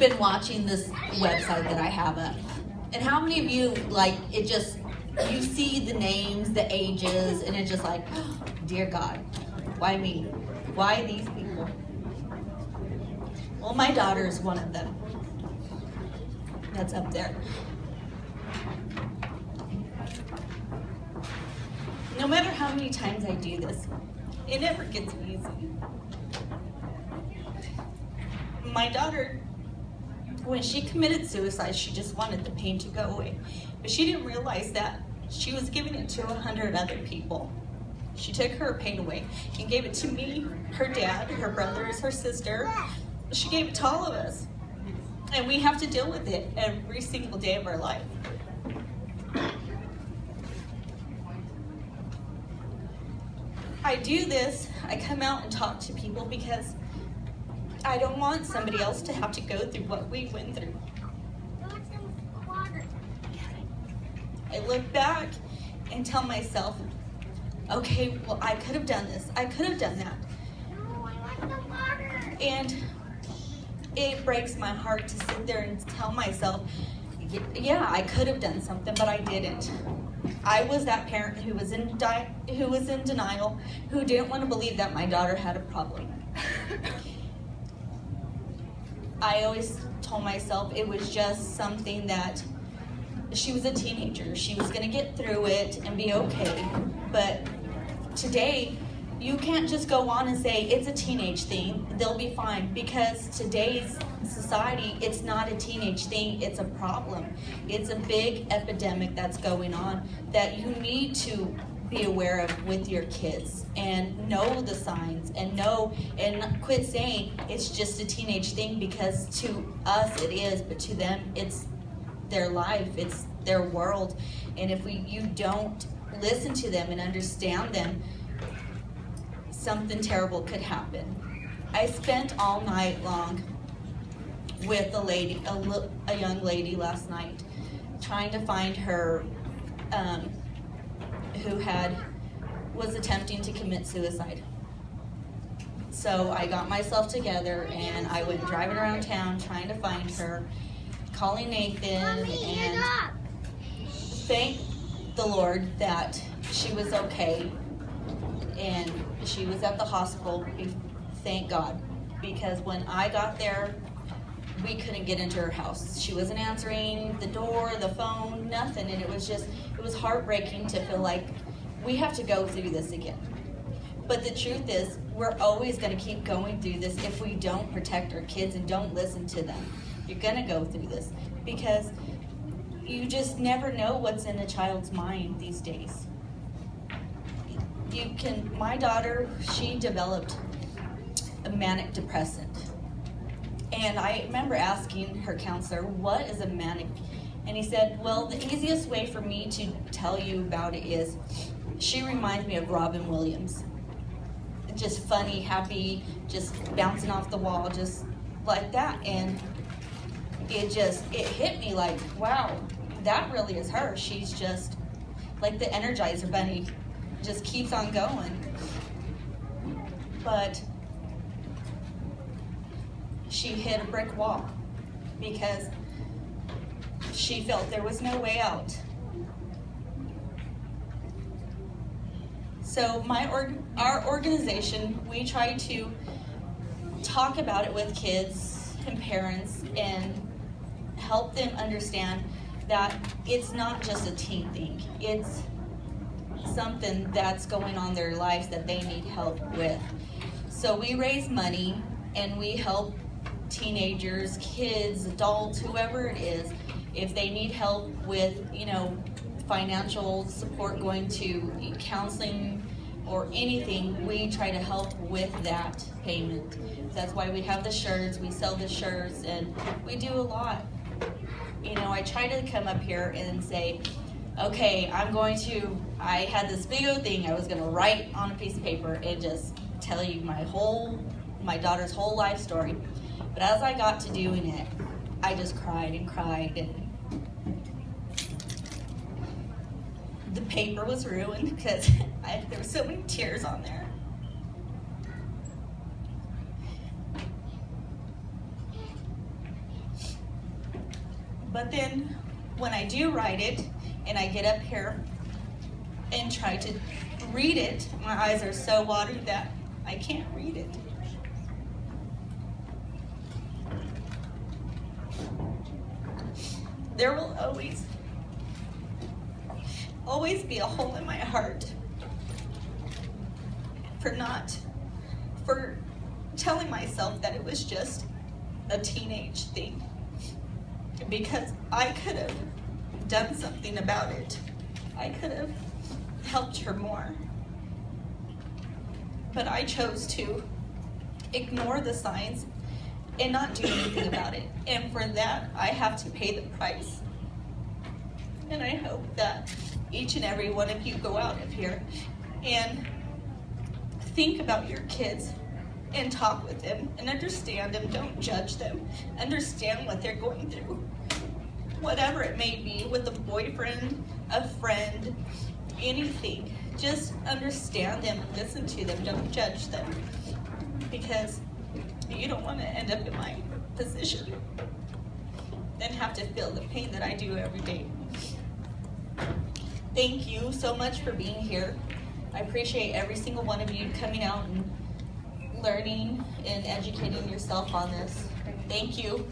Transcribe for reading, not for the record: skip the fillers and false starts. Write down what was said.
been watching this website that I have up. And how many of you, like, it just, you see the names, the ages, and it's just like, oh, dear God, why me? Why these people? Well, my daughter is one of them. That's up there. No matter how many times I do this, it never gets easy. My daughter, when she committed suicide, she just wanted the pain to go away. But she didn't realize that she was giving it to 100 other people. She took her pain away and gave it to me, her dad, her brothers, her sister. She gave it to all of us. And we have to deal with it every single day of our life. I do this, I come out and talk to people because I don't want somebody else to have to go through what we went through. I look back and tell myself, okay, well, I could have done this. I could have done that. And it breaks my heart to sit there and tell myself, yeah, I could have done something, but I didn't. I was that parent who was in denial, who didn't want to believe that my daughter had a problem. I always told myself it was just something that she was a teenager. She was going to get through it and be okay. But today, you can't just go on and say it's a teenage thing, they'll be fine, because today's society, it's not a teenage thing, it's a problem. It's a big epidemic that's going on that you need to be aware of with your kids and know the signs and know and quit saying it's just a teenage thing, because to us it is, but to them it's their life, it's their world. And if you don't listen to them and understand them, something terrible could happen. I spent all night long with a young lady last night, trying to find her who was attempting to commit suicide. So I got myself together and I went driving around town trying to find her, calling Nathan, and thank the Lord that she was okay and she was at the hospital, thank God, because when I got there, we couldn't get into her house. She wasn't answering the door, the phone, nothing, and it was heartbreaking to feel like we have to go through this again. But the truth is, we're always going to keep going through this if we don't protect our kids and don't listen to them. You're going to go through this because you just never know what's in a child's mind these days. My daughter, she developed a manic depressant. And I remember asking her counselor, what is a manic? And he said, well, the easiest way for me to tell you about it is, she reminds me of Robin Williams. Just funny, happy, just bouncing off the wall, just like that. And it hit me like, wow, that really is her. She's just like the Energizer Bunny, just keeps on going. But she hit a brick wall because she felt there was no way out. So our organization, we try to talk about it with kids and parents and help them understand that it's not just a teen thing. It's something that's going on in their lives that they need help with. So we raise money and we help teenagers, kids, adults, whoever it is, if they need help with, financial support, going to counseling or anything, we try to help with that payment. That's why we have the shirts, we sell the shirts, and we do a lot. I try to come up here and say, okay, I had this big old thing I was gonna write on a piece of paper and just tell you my daughter's whole life story. But as I got to doing it, I just cried and cried, and the paper was ruined because there were so many tears on there. But then when I do write it and I get up here and try to read it, my eyes are so watery that I can't read it. There will always be a hole in my heart for telling myself that it was just a teenage thing, because I could have done something about it. I could have helped her more, but I chose to ignore the signs and not do anything about it. And for that, I have to pay the price. And I hope that each and every one of you go out of here and think about your kids and talk with them and understand them. Don't judge them. Understand what they're going through. Whatever it may be, with a boyfriend, a friend, anything. Just understand them and listen to them. Don't judge them. Because you don't want to end up in my position and have to feel the pain that I do every day. Thank you so much for being here. I appreciate every single one of you coming out and learning and educating yourself on this. Thank you.